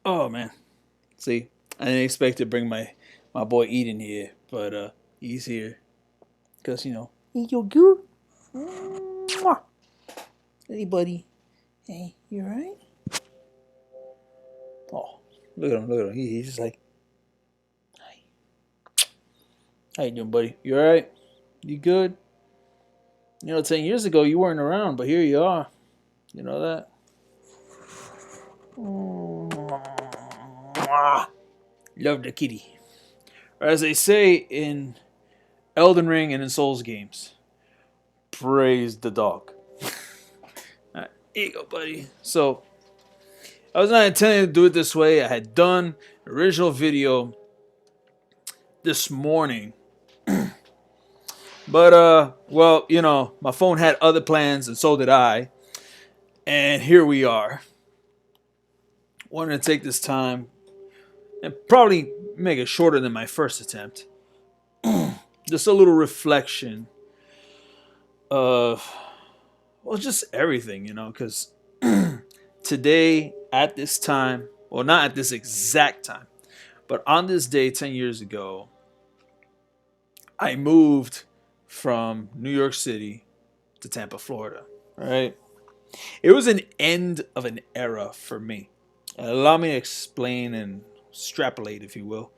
Oh man, see, I didn't expect to bring my boy Eden here, but he's here because he's your good. Mwah. Hey buddy, hey, you alright? Oh, look at him. He's just like, hi, how you doing, buddy? You alright? You good? 10 years ago you weren't around, but here you are. You know that? Mwah. Love the kitty. Or as they say in Elden Ring and in Souls games, praise the dog. All right, here you go, buddy. So I was not intending to do it this way. I had done an original video this morning, but well, my phone had other plans, and so did I. And here we are. Wanted to take this time and probably make it shorter than my first attempt. Just a little reflection of, well, just everything, because today, at this time, well, not at this exact time, but on this day 10 years ago, I moved from New York City to Tampa, Florida, right? It was an end of an era for me. Allow me to explain and extrapolate, if you will.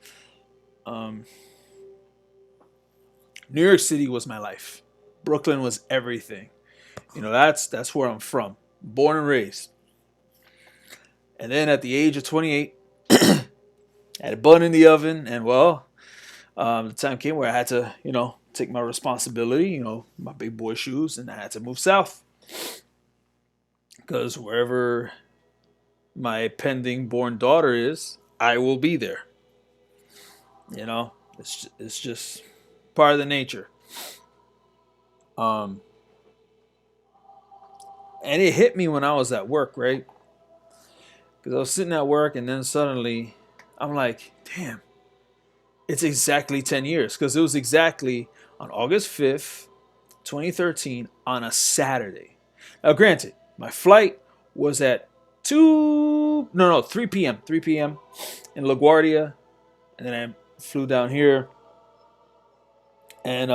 Um, New York City was my life. Brooklyn was everything. That's where I'm from, born and raised. And then at the age of 28, I had a bun in the oven, and well, the time came where I had to, take my responsibility, my big boy shoes, and I had to move south because wherever my pending born daughter is, I will be there. It's just part of the nature. Um, and it hit me when I was at work, right? Because I was sitting at work, and then suddenly I'm like, damn, it's exactly 10 years. Because it was exactly on August 5th, 2013, on a Saturday. Now, granted, my flight was at 3 p.m. 3 p.m. in LaGuardia. And then I flew down here. And,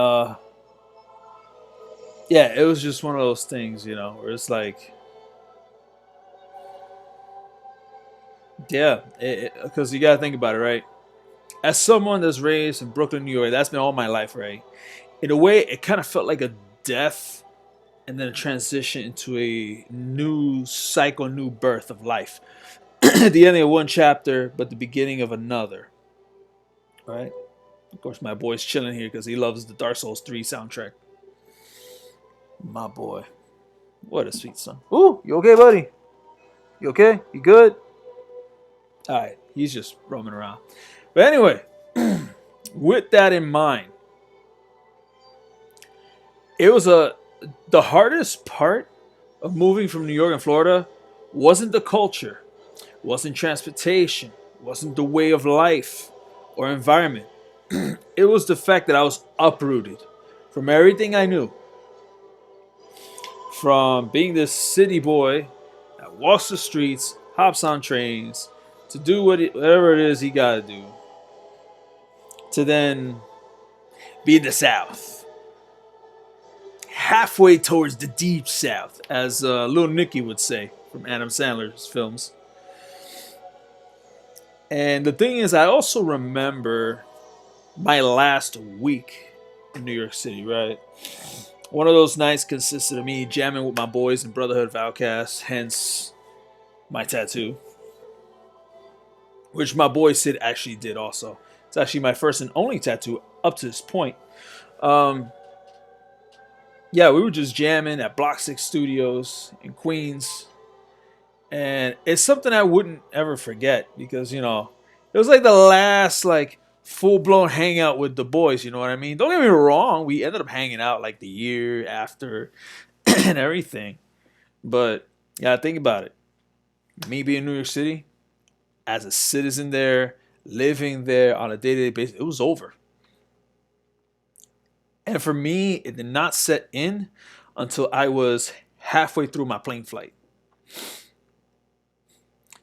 yeah, it was just one of those things, where it's like, yeah, because you got to think about it, right? As someone that's raised in Brooklyn, New York, that's been all my life, right? In a way, it kind of felt like a death and then a transition into a new cycle, new birth of life. The ending of one chapter, but the beginning of another, right? Of course, my boy's chilling here because he loves the Dark Souls 3 soundtrack. My boy. What a sweet son. Ooh, you okay, buddy? You okay? You good? Alright, he's just roaming around. But anyway, with that in mind, it was the hardest part of moving from New York and Florida wasn't the culture, wasn't transportation, wasn't the way of life or environment. It was the fact that I was uprooted from everything I knew. From being this city boy that walks the streets, hops on trains, to do whatever it is he gotta do, to then be in the South, halfway towards the deep South, as Little Nicky would say from Adam Sandler's films. And the thing is, I also remember my last week in New York City, right? One of those nights consisted of me jamming with my boys in Brotherhood of Outcasts, hence my tattoo, which my boy Sid actually did also. It's actually my first and only tattoo up to this point. Um, yeah, we were just jamming at Block 6 Studios in Queens. And it's something I wouldn't ever forget because, it was like the last, like, full blown hangout with the boys, you know what I mean? Don't get me wrong, we ended up hanging out like the year after and everything. But, yeah, think about it. Me being in New York City, as a citizen there, living there on a day to day basis, it was over. And for me, it did not set in until I was halfway through my plane flight.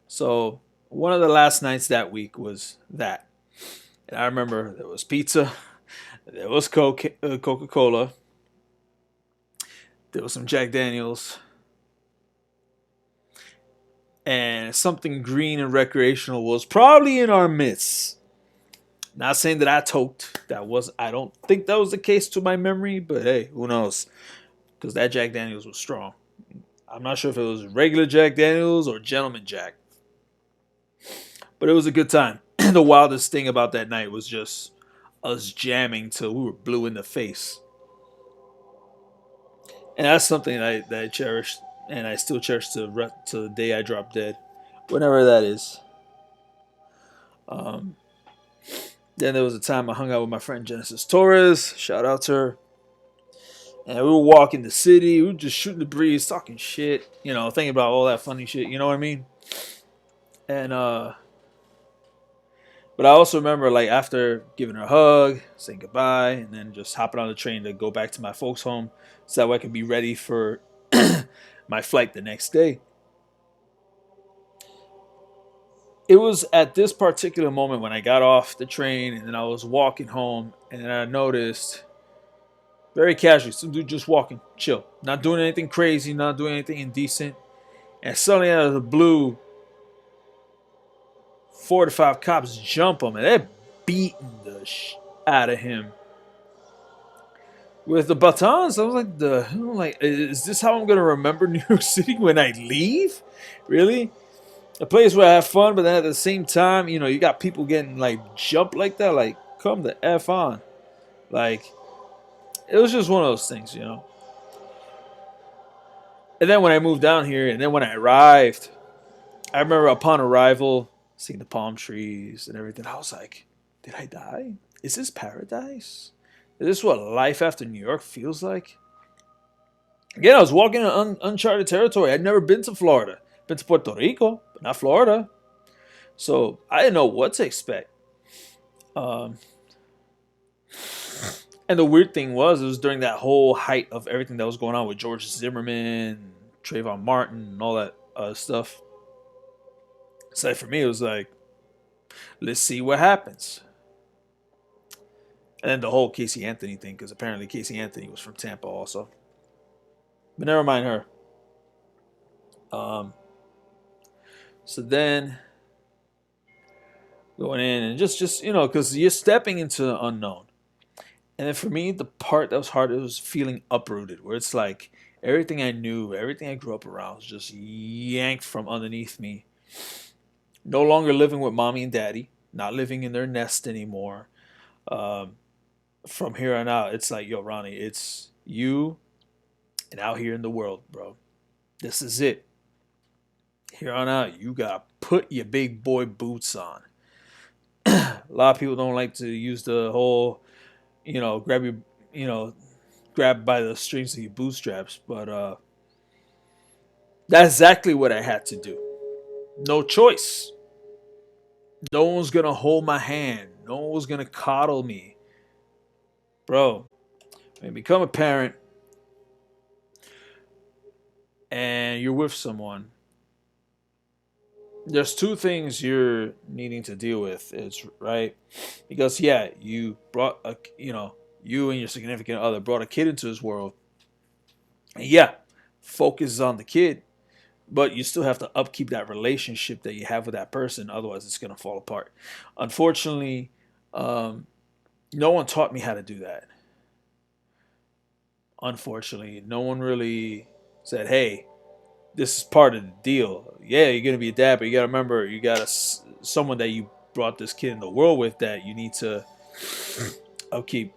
So one of the last nights that week was that. And I remember there was pizza, there was Coca Cola, there was some Jack Daniels, and something green and recreational was probably in our midst. Not saying that I toked. That was I don't think that was the case to my memory, but hey, who knows? Because that Jack Daniels was strong. I'm not sure if it was regular Jack Daniels or Gentleman Jack, but it was a good time. The wildest thing about that night was just us jamming till we were blue in the face, and that's something that I cherished, and I still cherish to the day I drop dead, whenever that is. Um, then there was a time I hung out with my friend Genesis Torres. Shout out to her. And we were walking the city. We were just shooting the breeze, talking shit. Thinking about all that funny shit. You know what I mean? And but I also remember like after giving her a hug, saying goodbye, and then just hopping on the train to go back to my folks' home, so that way I could be ready for my flight the next day. It was at this particular moment when I got off the train and then I was walking home, and then I noticed very casually some dude just walking, chill, not doing anything crazy, not doing anything indecent, and suddenly out of the blue, 4 to 5 cops jump him and they're beating the out of him with the batons. I was like, is this how I'm gonna remember New York City when I leave? Really? A place where I have fun, but then at the same time, you got people getting like jumped like that. Like, come the F on. Like, it was just one of those things. And then when I moved down here, and then when I arrived, I remember upon arrival, seeing the palm trees and everything. I was like, did I die? Is this paradise? Is this what life after New York feels like? Again, I was walking in uncharted territory. I'd never been to Florida. Been to Puerto Rico, but not Florida. So I didn't know what to expect. Um, and the weird thing was, it was during that whole height of everything that was going on with George Zimmerman, Trayvon Martin, and all that stuff. So for me, it was like, let's see what happens. And then the whole Casey Anthony thing, because apparently Casey Anthony was from Tampa also. But never mind her. So then going in and just because you're stepping into the unknown. And then for me, the part that was hard, it was feeling uprooted, where it's like everything I knew, everything I grew up around was just yanked from underneath me. No longer living with mommy and daddy, not living in their nest anymore. Um, from here on out, it's like, yo, Ronnie, it's you and out here in the world, bro. This is it. Here on out, you gotta put your big boy boots on. A lot of people don't like to use the whole, grab your, grab by the strings of your bootstraps, but that's exactly what I had to do. No choice. No one's gonna hold my hand. No one was gonna coddle me, bro. When you become a parent and you're with someone, there's two things you're needing to deal with. It's right because yeah, you brought you and your significant other brought a kid into this world, and yeah, focus is on the kid, but you still have to upkeep that relationship that you have with that person. Otherwise, it's gonna fall apart. Unfortunately, no one taught me how to do that. Unfortunately, no one really said, "Hey, this is part of the deal. Yeah, you're gonna be a dad, but you gotta remember, you got someone that you brought this kid in the world with that you need to upkeep."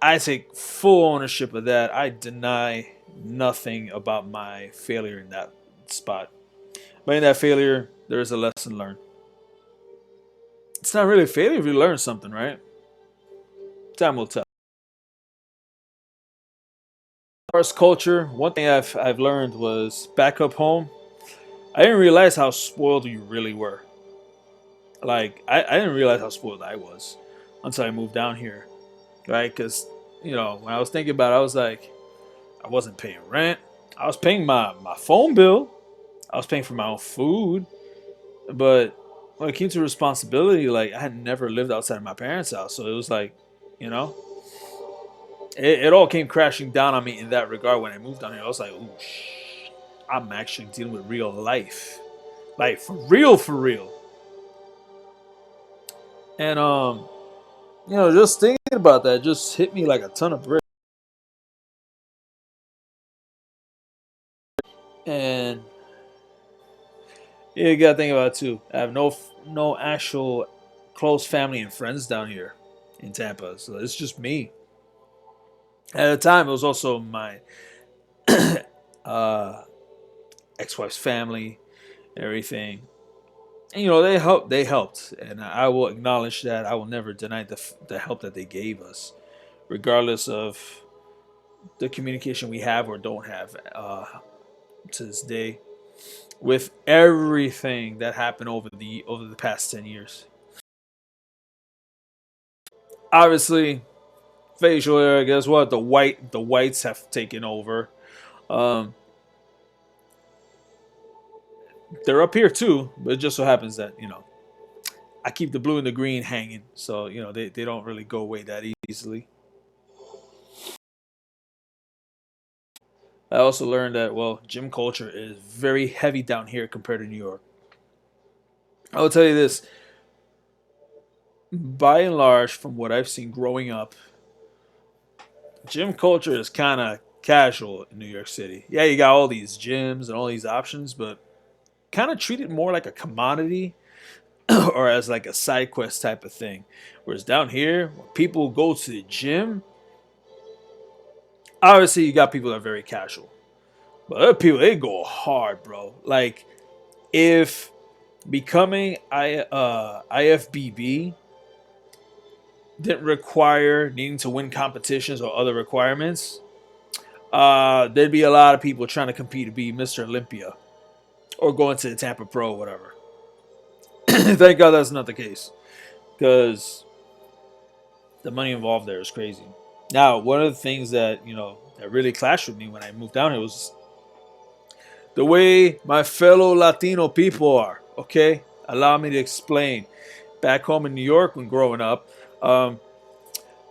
I take full ownership of that. I deny nothing about my failure in that spot. But in that failure, there is a lesson learned. It's not really a failure if you learn something, right? Time will tell. As far as culture, one thing I've learned was back up home. I didn't realize how spoiled you really were. Like I didn't realize how spoiled I was until I moved down here, right? Because when I was thinking about it, I was like, I wasn't paying rent. I was paying my phone bill. I was paying for my own food, but when it came to responsibility, like I had never lived outside of my parents' house, so it was like, you know, it all came crashing down on me in that regard when I moved down here. I was like, ooh, I'm actually dealing with real life, like for real, for real. And just thinking about that just hit me like a ton of bricks. And yeah, you gotta think about it too. I have no actual close family and friends down here in Tampa, so it's just me. At the time, it was also my uh, ex-wife's family and everything. And they helped. They helped, and I will acknowledge that. I will never deny the help that they gave us, regardless of the communication we have or don't have to this day. With everything that happened over the past 10 years, obviously, facial hair. Guess what? The whites have taken over. Um, they're up here too, but it just so happens that I keep the blue and the green hanging, so they don't really go away that easily. I also learned that gym culture is very heavy down here compared to New York. I will tell you this: by and large, from what I've seen growing up, gym culture is kind of casual in New York City. Yeah, you got all these gyms and all these options, but kind of treat it more like a commodity or as like a side quest type of thing. Whereas down here, when people go to the gym, obviously you got people that are very casual, but other people they go hard, bro. Like if becoming IFBB didn't require needing to win competitions or other requirements, there'd be a lot of people trying to compete to be Mr. Olympia or going to the Tampa Pro, or whatever. Thank God that's not the case, because the money involved there is crazy. Now, one of the things that that really clashed with me when I moved down here was the way my fellow Latino people are. Okay, allow me to explain. Back home in New York, when growing up, um,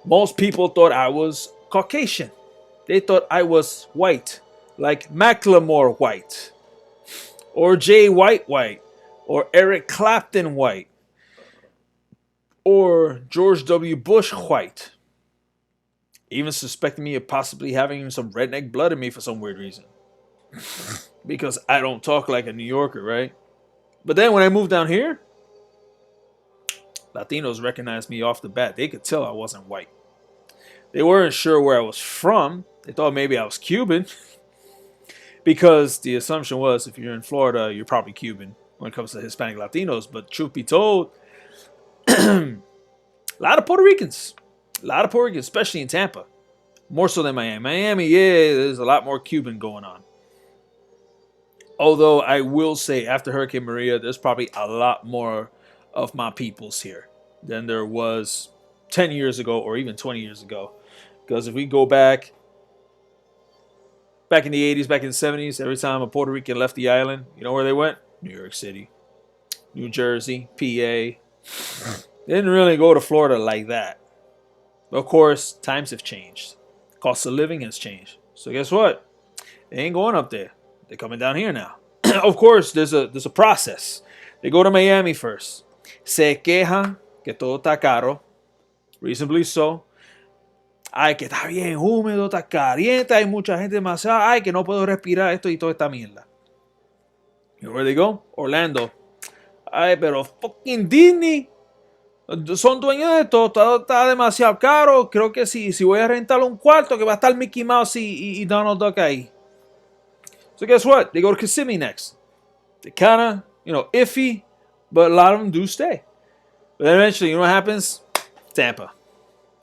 most people thought I was Caucasian. They thought I was white, like Macklemore white, or Jay White white, or Eric Clapton white, or George W. Bush white. Even suspecting me of possibly having some redneck blood in me for some weird reason. Because I don't talk like a New Yorker, right? But then when I moved down here, Latinos recognized me off the bat. They could tell I wasn't white. They weren't sure where I was from. They thought maybe I was Cuban. Because the assumption was if you're in Florida, you're probably Cuban when it comes to Hispanic Latinos. But truth be told, a lot of Puerto Ricans. A lot of Puerto Ricans, especially in Tampa. More so than Miami. Miami, yeah, there's a lot more Cuban going on. Although I will say, after Hurricane Maria, there's probably a lot more of my peoples here than there was 10 years ago or even 20 years ago. Because if we go back in the 80s, back in the 70s, every time a Puerto Rican left the island, you know where they went? New York City, New Jersey, PA. They didn't really go to Florida like that. But of course, times have changed. Cost of living has changed. So guess what? They ain't going up there. They're coming down here now. Of course, there's a process. They go to Miami first. Se quejan que todo está caro. Reasonably so. Ay, que está bien húmedo, está caliente, hay mucha gente demasiado. Ay, que no puedo respirar esto y toda esta mierda. You know where they go? Orlando. Ay, pero fucking Disney. Son dueños de esto, está demasiado caro. Creo que si voy a rentar un cuarto, que va a estar Mickey Mouse y Donald Duck ahí. So guess what? They go to Kissimmee next. They kind of, iffy, but a lot of them do stay. But then eventually, you know what happens? Tampa.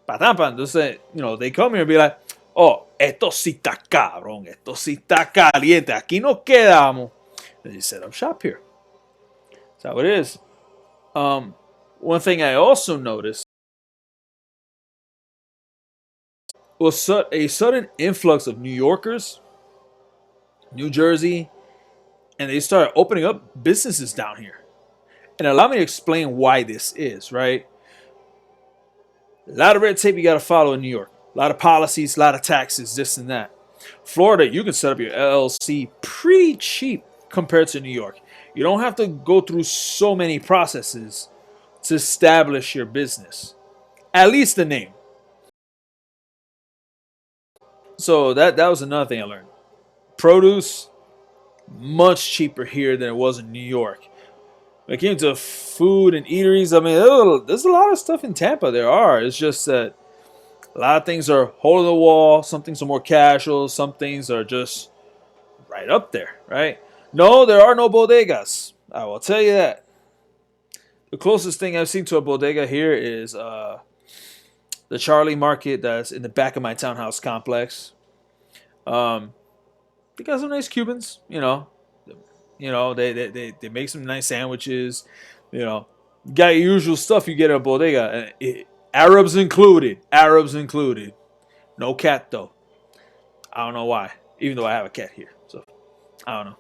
Para Tampa, entonces, they come here and be like, oh, esto sí está cabrón, esto sí está caliente, aquí nos quedamos. And they set up shop here. That's how it is. One thing I also noticed was a sudden influx of New Yorkers, New Jersey, and they started opening up businesses down here. And allow me to explain why this is, right? A lot of red tape you got to follow in New York. A lot of policies, a lot of taxes, this and that. Florida, you can set up your LLC pretty cheap compared to New York. You don't have to go through so many processes to establish your business. At least the name. So that was another thing I learned. Produce, much cheaper here than it was in New York. When it came to food and eateries, I mean, there's a lot of stuff in Tampa. There are. It's just that a lot of things are hole in the wall. Some things are more casual. Some things are just right up there, right? No, there are no bodegas. I will tell you that. The closest thing I've seen to a bodega here is the Charlie Market that's in the back of my townhouse complex. Um, they got some nice Cubans, you know. They make some nice sandwiches. You know, got your usual stuff you get at a bodega. Arabs included. Arabs included. No cat though. I don't know why. Even though I have a cat here, so I don't know.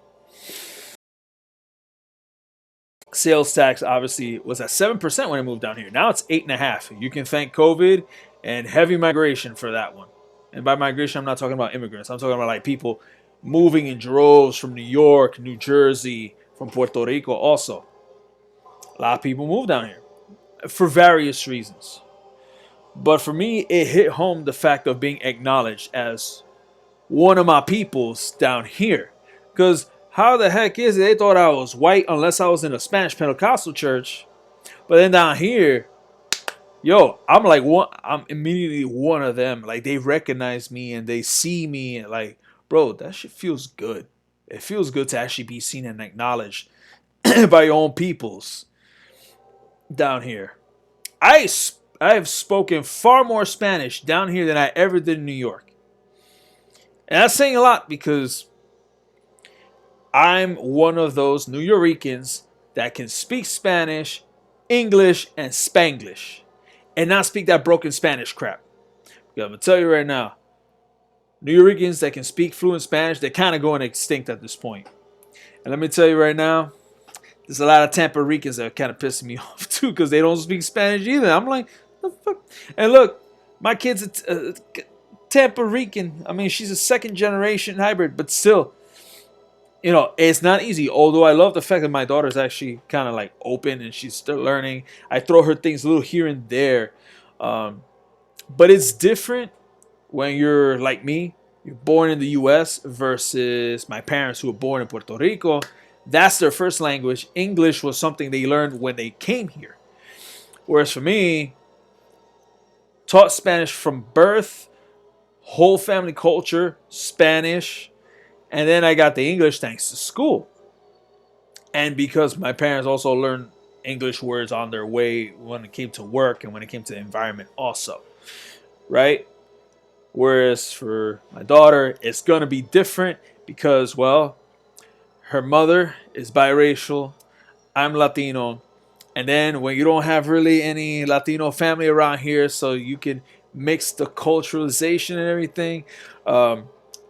Sales tax obviously was at 7% when I moved down here. Now it's 8.5. You can thank COVID and heavy migration for that one. And by migration, I'm not talking about immigrants. I'm talking about like people moving in droves from New York, New Jersey, from Puerto Rico. Also, a lot of people move down here for various reasons. But for me, it hit home the fact of being acknowledged as one of my peoples down here. Because how the heck is it they thought I was white unless I was in a Spanish Pentecostal church? But then down here, yo, I'm like one. I'm immediately one of them. Like they recognize me and they see me and like, bro, that shit feels good. It feels good to actually be seen and acknowledged by your own peoples down here. I have spoken far more Spanish down here than I ever did in New York. And that's saying a lot because I'm one of those New Yorkers that can speak Spanish, English, and Spanglish. And not speak that broken Spanish crap. Because I'm going to tell you right now, New Yorkers that can speak fluent Spanish, they're kind of going extinct at this point. And let me tell you right now, there's a lot of Tampa Ricans that are kind of pissing me off too because they don't speak Spanish either. I'm like, the fuck? And look, my kid's a Tampa Rican. I mean, she's a second generation hybrid, but still, you know, it's not easy. Although I love the fact that my daughter's actually kind of like open and she's still learning. I throw her things a little here and there. But it's different when you're like me. You're born in the U.S. versus my parents who were born in Puerto Rico. That's their first language. English was something they learned when they came here. Whereas for me, taught Spanish from birth, whole family culture, Spanish, and then I got the English thanks to school. And because my parents also learned English words on their way when it came to work and when it came to the environment also, right? Whereas for my daughter, it's going to be different because, well, her mother is biracial, I'm Latino, and then when you don't have really any Latino family around here, so you can mix the culturalization and everything,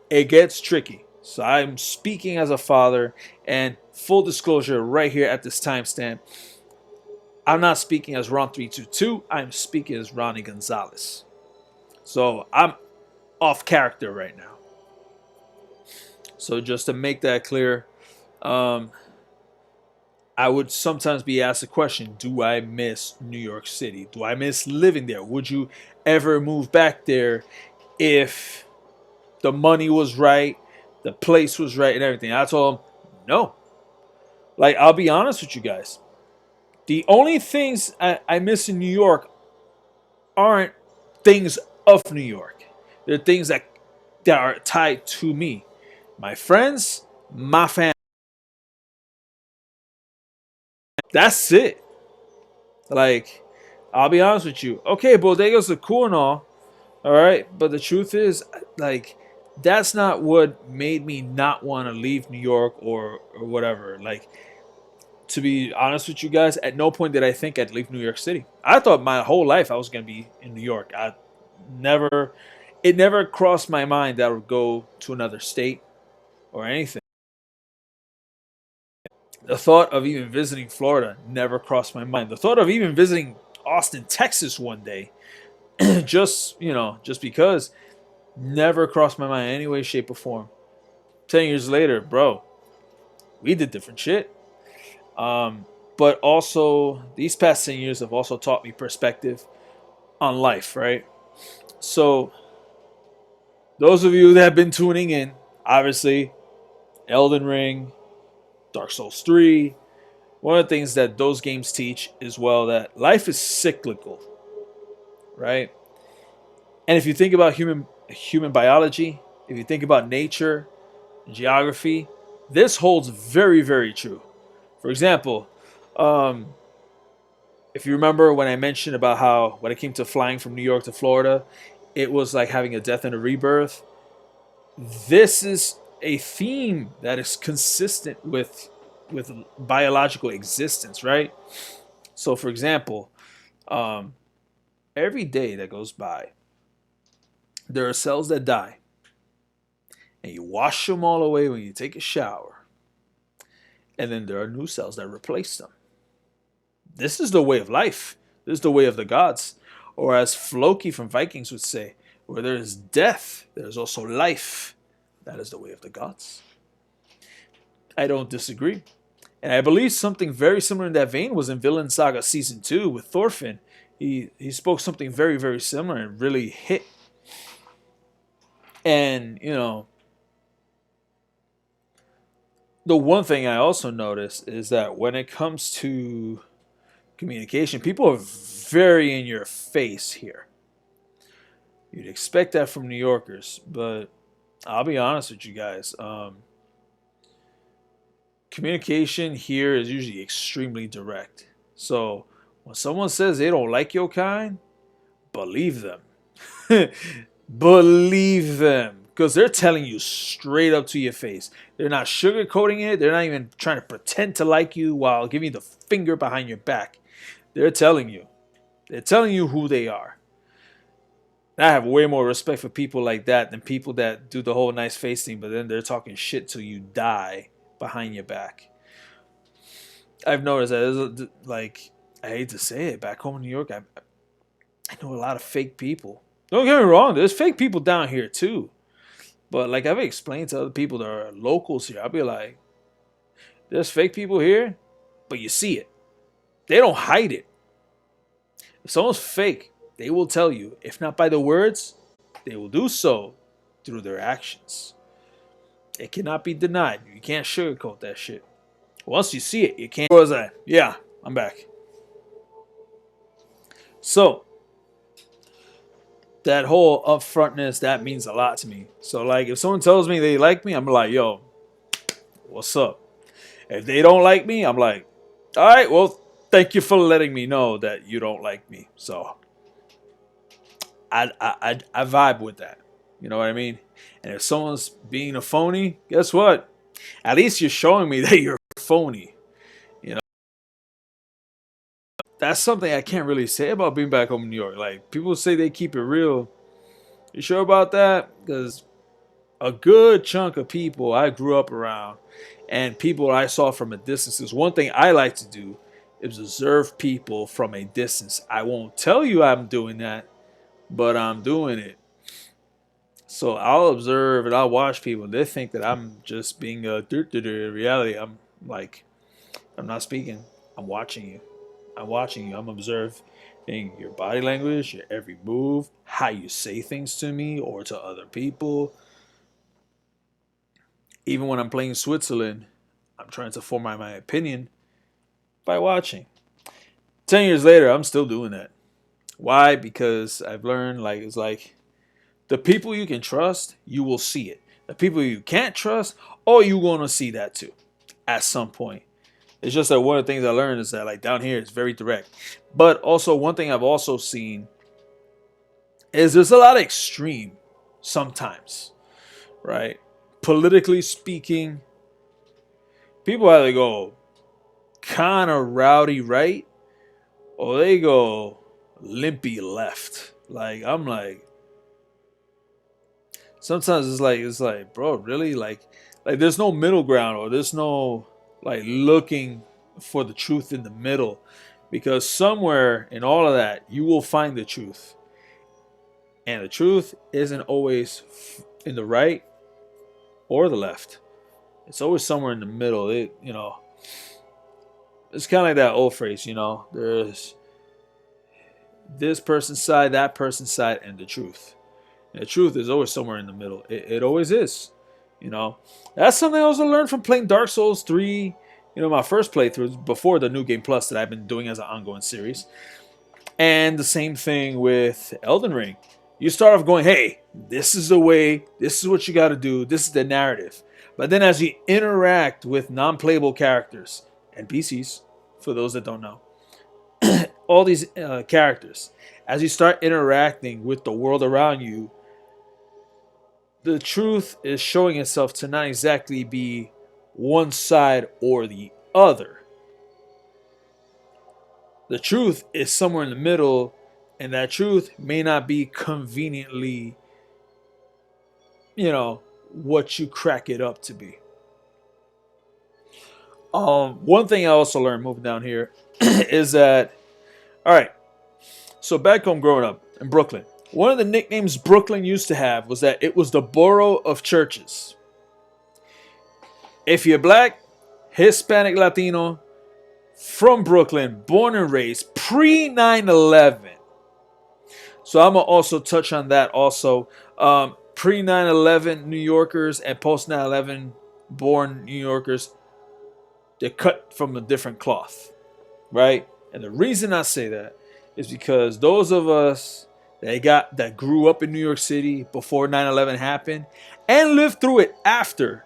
it gets tricky. So I'm speaking as a father, and full disclosure right here at this timestamp, I'm not speaking as Ron322, I'm speaking as Ronnie Gonzalez. So I'm off character right now. So just to make that clear, um, I would sometimes be asked the question, do I miss New York City? Do I miss living there? Would you ever move back there if the money was right, the place was right, and everything? I told them, no. Like, I'll be honest with you guys. The only things I miss in New York aren't things of New York. They're things that are tied to me. My friends, my family. That's it. Like, I'll be honest with you. Okay, bodegas are cool and all right, but the truth is, like, that's not what made me not want to leave New York or whatever. Like, to be honest with you guys, at no point did I think I'd leave New York City. I thought my whole life I was gonna be in New York. Never, it never crossed my mind that I would go to another state or anything. The thought of even visiting Florida never crossed my mind. The thought of even visiting Austin, Texas one day, just because, never crossed my mind in any way, shape, or form. 10 years later, bro, we did different shit. But also, these past 10 years have also taught me perspective on life, right? So, those of you that have been tuning in, obviously, Elden Ring, Dark Souls 3, one of the things that those games teach is, well, that life is cyclical, right? And if you think about human biology, if you think about nature, geography, this holds very, very true. For example, um, if you remember when I mentioned about how when it came to flying from New York to Florida, it was like having a death and a rebirth. This is a theme that is consistent with biological existence, right? So, for example, um, every day that goes by, there are cells that die, and you wash them all away when you take a shower, and then there are new cells that replace them. This is the way of life. This is the way of the gods. Or as Floki from Vikings would say, where there is death, there is also life. That is the way of the gods. I don't disagree. And I believe something very similar in that vein was in Villain Saga Season 2 with Thorfinn. He spoke something very, very similar and really hit. And, the one thing I also noticed is that when it comes to communication, people are very in your face here. You'd expect that from New Yorkers, but I'll be honest with you guys. Communication here is usually extremely direct. So when someone says they don't like your kind, believe them. Believe them. Because they're telling you straight up to your face. They're not sugarcoating it. They're not even trying to pretend to like you while giving you the finger behind your back. They're telling you. They're telling you who they are. And I have way more respect for people like that than people that do the whole nice face thing, but then they're talking shit till you die behind your back. I've noticed that, like, I hate to say it, back home in New York, I know a lot of fake people. Don't get me wrong, there's fake people down here too. But like I've explained to other people that are locals here, I'll be like, there's fake people here, but you see it. They don't hide it. If someone's fake, they will tell you. If not by the words, they will do so through their actions. It cannot be denied. You can't sugarcoat that shit. Once you see it, you can't. What was that? Yeah, I'm back. So, that whole upfrontness, that means a lot to me. So, like, if someone tells me they like me, I'm like, yo, what's up? If they don't like me, I'm like, all right, well, thank you for letting me know that you don't like me. So, I vibe with that. You know what I mean? And if someone's being a phony, guess what? At least you're showing me that you're phony. You know? That's something I can't really say about being back home in New York. Like, people say they keep it real. You sure about that? Because a good chunk of people I grew up around and people I saw from a distance is one thing I like to do is observe people from a distance. I won't tell you I'm doing that, but I'm doing it. So I'll observe and I'll watch people. They think that I'm just being a in reality. I'm like, I'm not speaking. I'm watching you. I'm watching you. I'm observing your body language, your every move, how you say things to me or to other people. Even when I'm playing Switzerland, I'm trying to form my opinion by watching. 10 years later, I'm still doing that. Why? Because I've learned, like, it's like the people you can trust, you will see it. The people you can't trust, oh, you're going to see that too at some point. It's just that one of the things I learned is that, like, down here, it's very direct. But also, one thing I've also seen is there's a lot of extreme sometimes, right? Politically speaking, people either go kind of rowdy right or they go limpy left. Like, I'm like, sometimes it's like, bro, really? Like there's no middle ground or there's no like looking for the truth in the middle, because somewhere in all of that you will find the truth, and the truth isn't always in the right or the left. It's always somewhere in the middle. It's kind of like that old phrase, there's this person's side, that person's side, and the truth. And the truth is always somewhere in the middle. It always is. That's something I also learned from playing Dark Souls 3. My first playthrough before the New Game Plus that I've been doing as an ongoing series. And the same thing with Elden Ring. You start off going, hey, this is the way, this is what you got to do, this is the narrative. But then as you interact with non-playable characters, NPCs, for those that don't know, all these characters, as you start interacting with the world around you, the truth is showing itself to not exactly be one side or the other. The truth is somewhere in the middle, and that truth may not be conveniently, what you crack it up to be. One thing I also learned moving down here is that, all right, so back home growing up in Brooklyn, one of the nicknames Brooklyn used to have was that it was the borough of churches. If you're black, Hispanic, Latino, from Brooklyn, born and raised, pre 9/11. So I'm going to also touch on that also. Pre 9/11 New Yorkers and post 9/11 born New Yorkers, they're cut from a different cloth, right? And the reason I say that is because those of us that grew up in New York City before 9/11 happened and lived through it after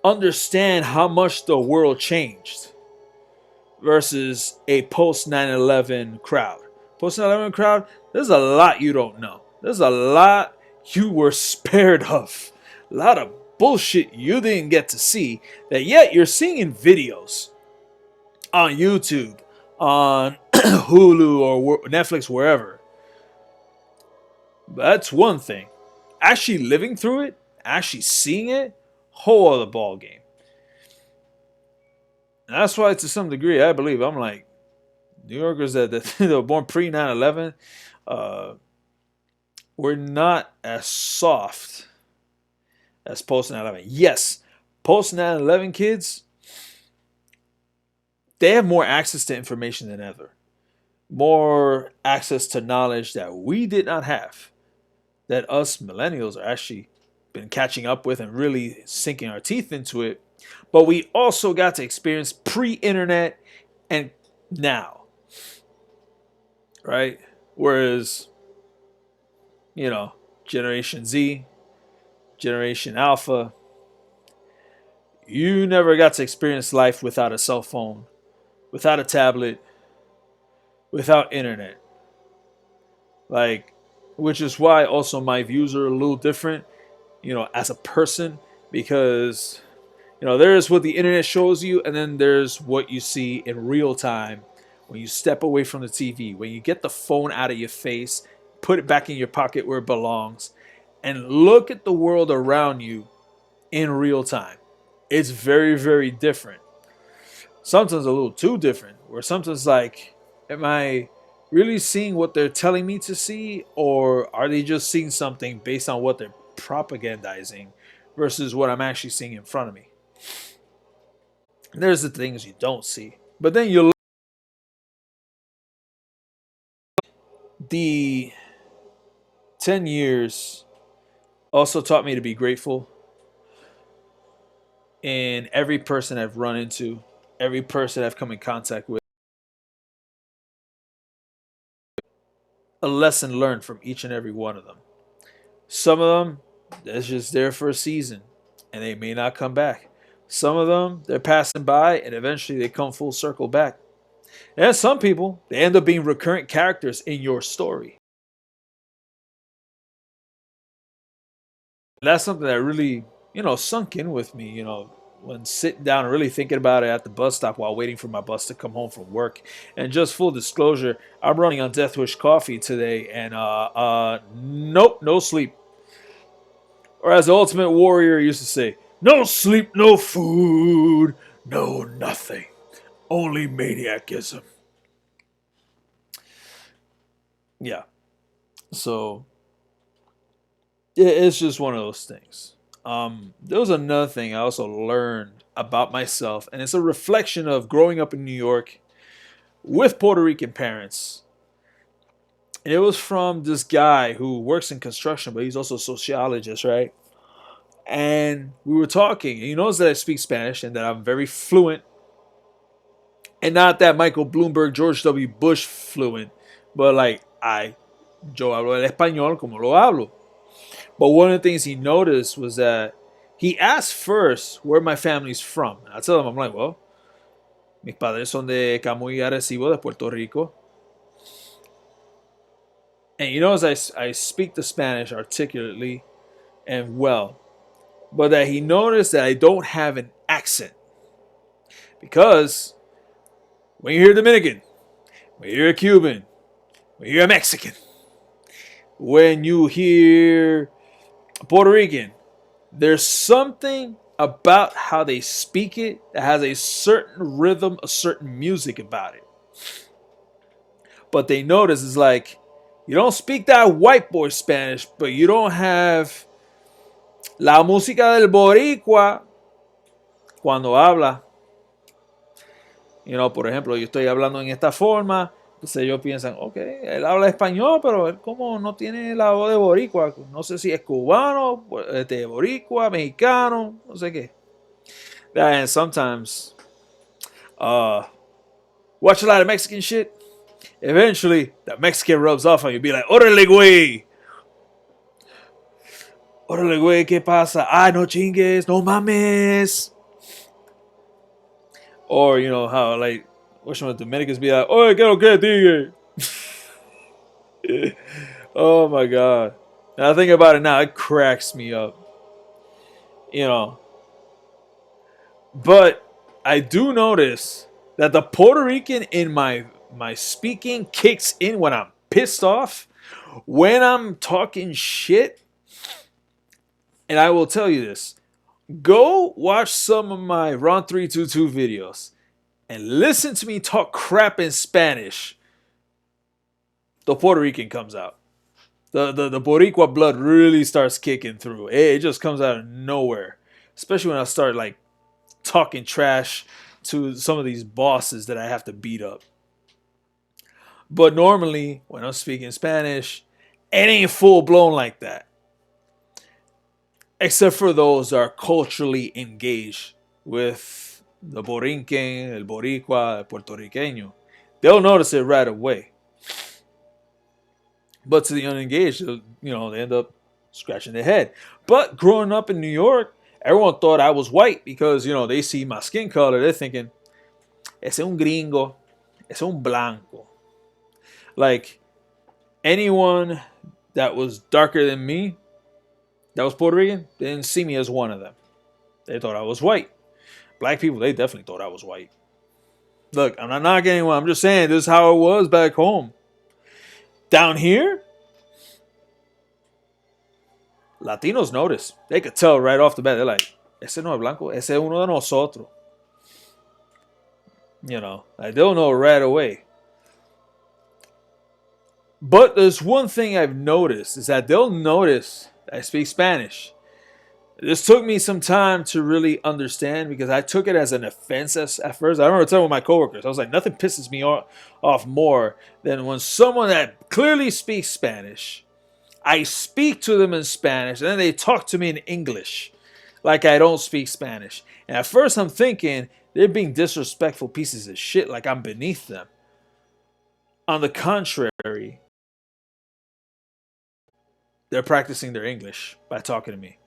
understand how much the world changed versus a post 9/11 crowd. Post 9/11 crowd, there's a lot you don't know. There's a lot you were spared of. A lot of bullshit you didn't get to see that yet you're seeing in videos on YouTube, on Hulu or Netflix, wherever. But that's one thing. Actually living through it, actually seeing it, whole other ball game. And that's why, to some degree, I believe I'm like New Yorkers that were born pre 9/11. We're not as soft as post 9/11. Yes, post 9/11 kids, they have more access to information than ever. More access to knowledge that we did not have. That us millennials are actually been catching up with and really sinking our teeth into it. But we also got to experience pre-internet and now. Right? Whereas, Generation Z, Generation Alpha, you never got to experience life without a cell phone, without a tablet, without internet. Which is why also my views are a little different, as a person, because, there's what the internet shows you, and then there's what you see in real time when you step away from the TV, when you get the phone out of your face, put it back in your pocket where it belongs, and look at the world around you in real time. It's very, very different. Sometimes a little too different, where sometimes am I really seeing what they're telling me to see, or are they just seeing something based on what they're propagandizing versus what I'm actually seeing in front of me? And there's the things you don't see. But then the 10 years also taught me to be grateful in every person I've run into, every person I've come in contact with. A lesson learned from each and every one of them. Some of them, they're just there for a season and they may not come back. Some of them, they're passing by and eventually they come full circle back. And some people, they end up being recurrent characters in your story. That's something that really, sunk in with me, when sitting down and really thinking about it at the bus stop while waiting for my bus to come home from work. And just full disclosure, I'm running on Death Wish coffee today, and nope, no sleep. Or as the Ultimate Warrior used to say, No sleep, no food, no nothing. Only maniacism. Yeah. So it's just one of those things. There was another thing I also learned about myself, and it's a reflection of growing up in New York with Puerto Rican parents. And it was from this guy who works in construction, but he's also a sociologist, right? And we were talking, and he knows that I speak Spanish and that I'm very fluent, and not that Michael Bloomberg, George W. Bush fluent, but like yo hablo el español como lo hablo. But one of the things he noticed was that he asked first where my family's from. And I tell him, I'm like, well, mis padres son de Camuy Arecibo, de Puerto Rico. And he knows I speak the Spanish articulately and well. But that he noticed that I don't have an accent. Because when you hear Dominican, when you hear a Cuban, when you hear a Mexican, when you hear Puerto Rican, there's something about how they speak it that has a certain rhythm, a certain music about it. But they notice it's like, you don't speak that white boy Spanish, but you don't have la música del boricua cuando habla. Por ejemplo, yo estoy hablando en esta forma, entonces ellos piensan, ok, él habla español, pero él como no tiene la voz de boricua, no sé si es cubano, boricua, mexicano, no sé qué. And sometimes, watch a lot of Mexican shit. Eventually, the Mexican rubs off on you, be like, órale, güey. Órale, güey, ¿qué pasa? Ah, no chingues, no mames. Or, how, like, what some of the Dominicans be like, oye, que lo que, tigre? Oh, my God. And I think about it now, it cracks me up. But I do notice that the Puerto Rican in my speaking kicks in when I'm pissed off, when I'm talking shit. And I will tell you this. Go watch some of my Ron 322 videos and listen to me talk crap in Spanish. The Puerto Rican comes out. The Boricua blood really starts kicking through. It just comes out of nowhere. Especially when I start like talking trash to some of these bosses that I have to beat up. But normally, when I'm speaking Spanish, it ain't full blown like that. Except for those that are culturally engaged with the Borinquen, el Boricua, el Puertorriqueño. They'll notice it right away. But to the unengaged, they end up scratching their head. But growing up in New York, everyone thought I was white because, they see my skin color. They're thinking, ese un gringo, ese un blanco. Like, anyone that was darker than me, that was Puerto Rican, they didn't see me as one of them. They thought I was white. Black people, they definitely thought I was white. Look, I'm not knocking anyone. I'm just saying this is how it was back home. Down here, Latinos notice. They could tell right off the bat. They're like, ese no es blanco, ese es uno de nosotros. Like they'll know right away. But there's one thing I've noticed is that they'll notice I speak Spanish. This took me some time to really understand because I took it as an offense at first. I remember telling my coworkers, I was like, nothing pisses me off more than when someone that clearly speaks Spanish, I speak to them in Spanish, and then they talk to me in English like I don't speak Spanish. And at first I'm thinking they're being disrespectful pieces of shit like I'm beneath them. On the contrary, they're practicing their English by talking to me.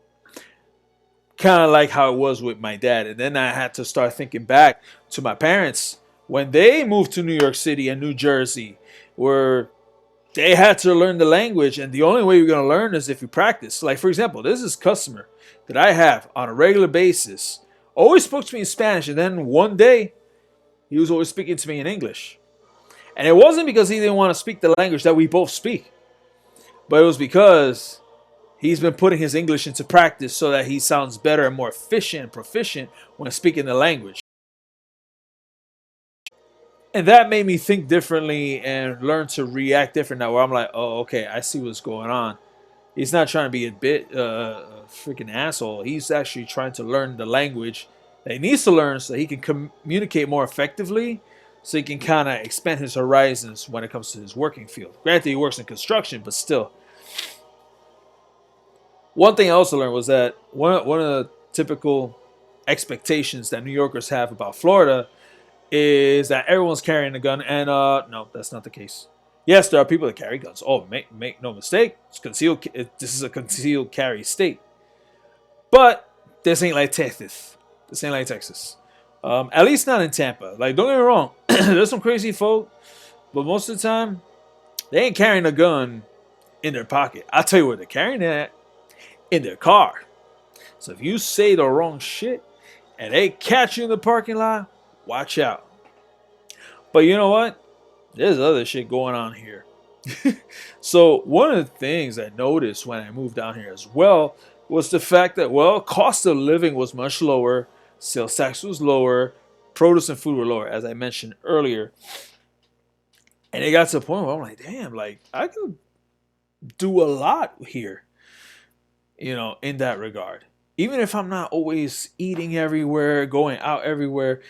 Kind of like how it was with my dad. And then I had to start thinking back to my parents when they moved to New York City and New Jersey, where they had to learn the language. And the only way you're going to learn is if you practice. Like, for example, this is a customer that I have on a regular basis. Always spoke to me in Spanish. And then one day, he was always speaking to me in English. And it wasn't because he didn't want to speak the language that we both speak. But it was because He's been putting his English into practice so that he sounds better and more efficient and proficient when speaking the language. And that made me think differently and learn to react different now, where I'm like, oh, okay, I see what's going on. He's not trying to be a bit a freaking asshole. He's actually trying to learn the language that he needs to learn so he can communicate more effectively, so he can kind of expand his horizons when it comes to his working field. Granted, he works in construction, but still. One thing I also learned was that one of the typical expectations that New Yorkers have about Florida is that everyone's carrying a gun, and no, that's not the case. Yes, there are people that carry guns. Oh, make no mistake, it's concealed. This is a concealed carry state, but this ain't like Texas. This ain't like Texas. At least not in Tampa. Like, don't get me wrong, there's some crazy folk, but most of the time, they ain't carrying a gun in their pocket. I'll tell you where they're carrying it, in their car. So if you say the wrong shit and they catch you in the parking lot, watch out. But you know what? There's other shit going on here. So one of the things I noticed when I moved down here as well was the fact that, well, cost of living was much lower, sales tax was lower, produce and food were lower, as I mentioned earlier. And it got to the point where I'm like, damn, like I could do a lot here, in that regard. Even if I'm not always eating everywhere, going out everywhere.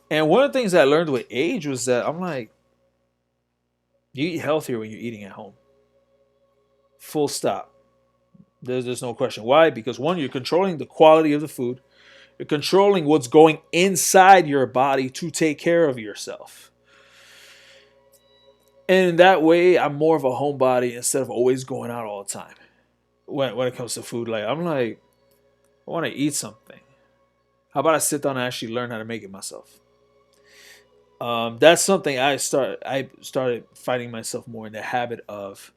And one of the things I learned with age was that I'm like, you eat healthier when you're eating at home. Full stop. There's no question. Why? Because one, you're controlling the quality of the food. You're controlling what's going inside your body to take care of yourself. And in that way, I'm more of a homebody instead of always going out all the time. When it comes to food, like I'm like, I want to eat something. How about I sit down and actually learn how to make it myself? That's something I started finding myself more in the habit of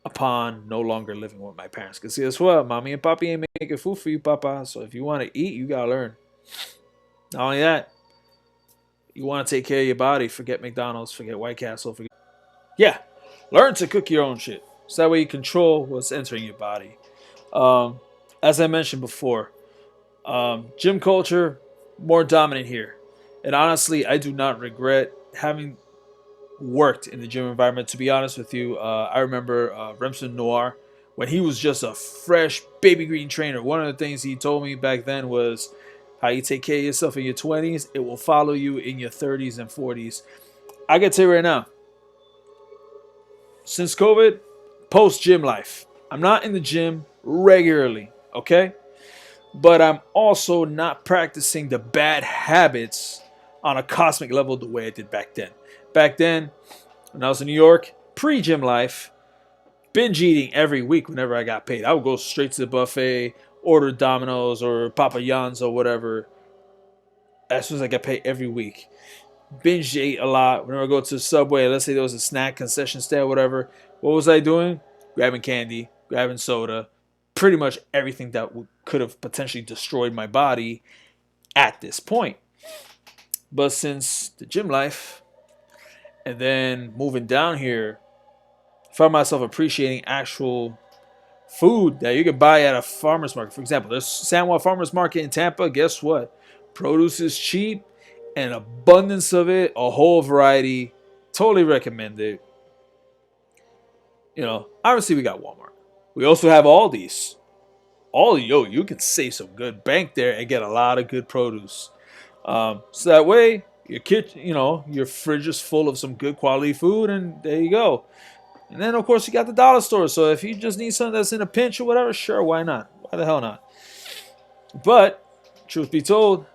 upon no longer living with my parents. Because guess what? Mommy and Papi ain't making food for you, Papa. So if you want to eat, you got to learn. Not only that, you want to take care of your body. Forget McDonald's, forget White Castle. Yeah, learn to cook your own shit. So that way you control what's entering your body. As I mentioned before, gym culture, more dominant here. And honestly, I do not regret having worked in the gym environment. To be honest with you, I remember Remsen Noir, when he was just a fresh baby green trainer. One of the things he told me back then was how you take care of yourself in your 20s, it will follow you in your 30s and 40s. I can tell you right now, since COVID, post gym life, I'm not in the gym regularly, okay? But I'm also not practicing the bad habits on a cosmic level the way I did back then. Back then, when I was in New York, pre-gym life, binge eating every week whenever I got paid. I would go straight to the buffet, order Domino's or Papa John's or whatever as soon as I got paid every week. Binge ate a lot. Whenever I go to the Subway, let's say there was a snack concession stand or whatever, what was I doing? Grabbing candy, grabbing soda, pretty much everything that could have potentially destroyed my body at this point. But since the gym life and then moving down here, I found myself appreciating actual food that you could buy at a farmer's market. For example, there's San Juan Farmer's Market in Tampa. Guess what? Produce is cheap, an abundance of it, a whole variety. Totally recommend it. Obviously we got Walmart. We also have Aldi's. You can save some good bank there and get a lot of good produce. So that way, your kitchen, your fridge is full of some good quality food, and there you go. And then, of course, you got the dollar store. So if you just need something that's in a pinch or whatever, sure, why not? Why the hell not? But, truth be told,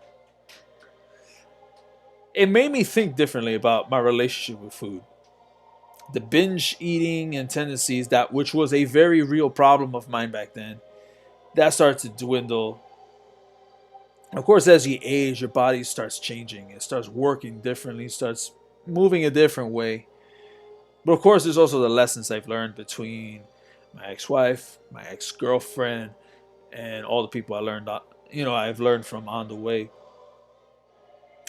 it made me think differently about my relationship with food. The binge eating and tendencies, which was a very real problem of mine back then, that started to dwindle. Of course, as you age, your body starts changing. It starts working differently, starts moving a different way. But of course, there's also the lessons I've learned between my ex-wife, my ex-girlfriend, and all the people I've learned from on the way.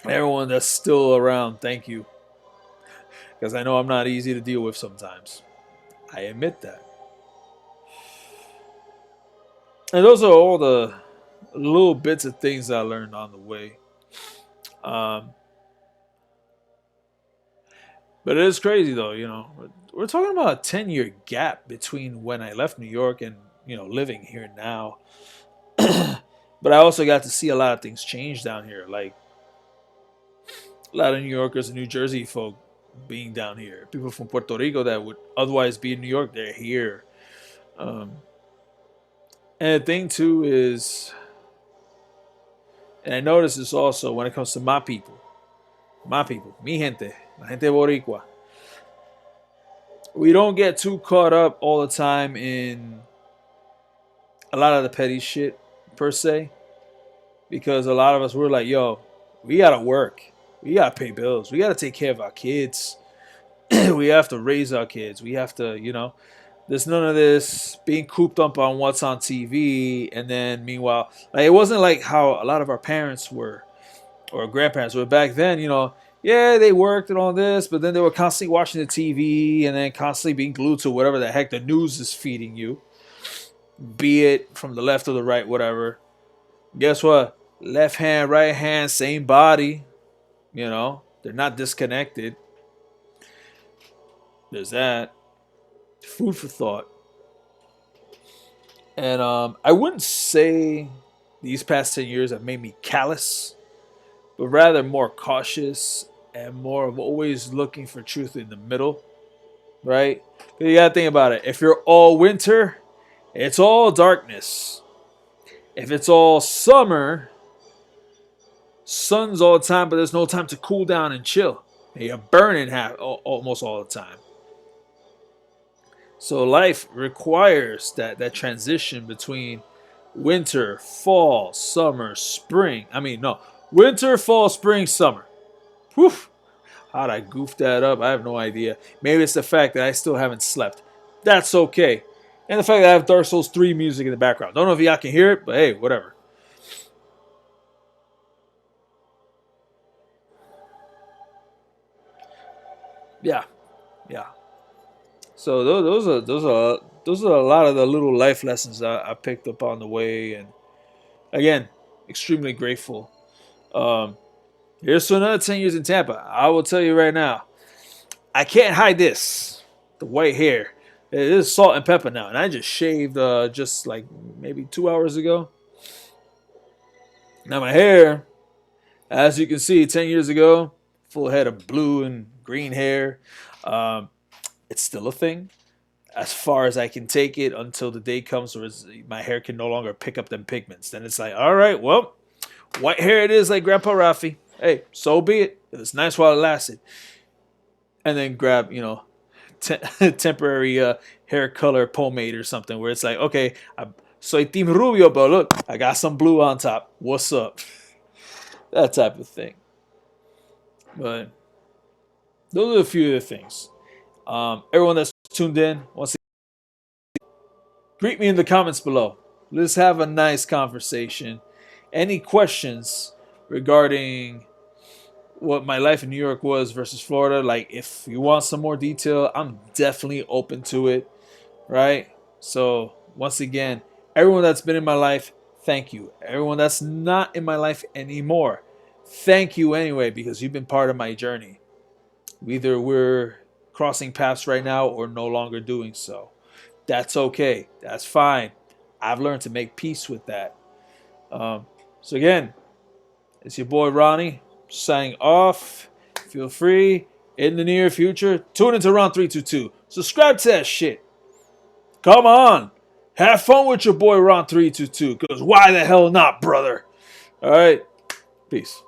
Everyone that's still around, thank you. Because I know I'm not easy to deal with sometimes. I admit that. And those are all the little bits of things I learned on the way. Um, but it is crazy though, you know. We're talking about a 10-year gap between when I left New York and, living here now. But I also got to see a lot of things change down here. Like a lot of New Yorkers and New Jersey folk being down here. People from Puerto Rico that would otherwise be in New York, they're here. Um, and the thing too is, and I notice this also when it comes to my people, mi gente, la gente boricua. We don't get too caught up all the time in a lot of the petty shit per se, because a lot of us we're like, yo, we gotta work, we gotta pay bills, we gotta take care of our kids, we have to raise our kids, we have to, there's none of this being cooped up on what's on TV, and then meanwhile, like it wasn't like how a lot of our parents were or grandparents were back then. Yeah, they worked and all this, but then they were constantly watching the TV and then constantly being glued to whatever the heck the news is feeding you, be it from the left or the right, whatever. Guess what? Left hand, right hand, same body. They're not disconnected. There's that. Food for thought. And I wouldn't say these past 10 years have made me callous, but rather more cautious and more of always looking for truth in the middle, right? You gotta think about it. If you're all winter, it's all darkness. If it's all summer, sun's all the time, but there's no time to cool down and chill. And you're burning almost all the time. So life requires that transition between winter, fall, summer, spring. I mean, no, winter, fall, spring, summer. Whew. How'd I goof that up? I have no idea. Maybe it's the fact that I still haven't slept. That's okay. And the fact that I have Dark Souls 3 music in the background. Don't know if y'all can hear it, but hey, whatever. Yeah, yeah. So those are a lot of the little life lessons I picked up on the way, and again, extremely grateful. Um, Here's to another 10 years in Tampa. I will tell you right now, I can't hide this. The white hair. It is salt and pepper now. And I just shaved just like maybe 2 hours ago. Now my hair, as you can see, 10 years ago, full head of blue and green hair. Um, it's still a thing. As far as I can take it until the day comes where my hair can no longer pick up them pigments. Then it's like, all right, well, white hair it is like Grandpa Rafi. Hey, so be it. It was nice while it lasted. And then grab, temporary hair color pomade or something where it's like, okay, I soy team rubio, but look, I got some blue on top. What's up? That type of thing. But those are a few of the things. Everyone that's tuned in, once again, greet me in the comments below. Let's have a nice conversation. Any questions regarding what my life in New York was versus Florida? Like, if you want some more detail, I'm definitely open to it, right? So, once again, everyone that's been in my life, thank you. Everyone that's not in my life anymore, thank you anyway, because you've been part of my journey. Either we're crossing paths right now or no longer doing so. That's okay. That's fine. I've learned to make peace with that. So again, it's your boy Ronnie signing off. Feel free in the near future. Tune into Ron 322. Subscribe to that shit. Come on. Have fun with your boy Ron 322. Because why the hell not, brother? All right. Peace.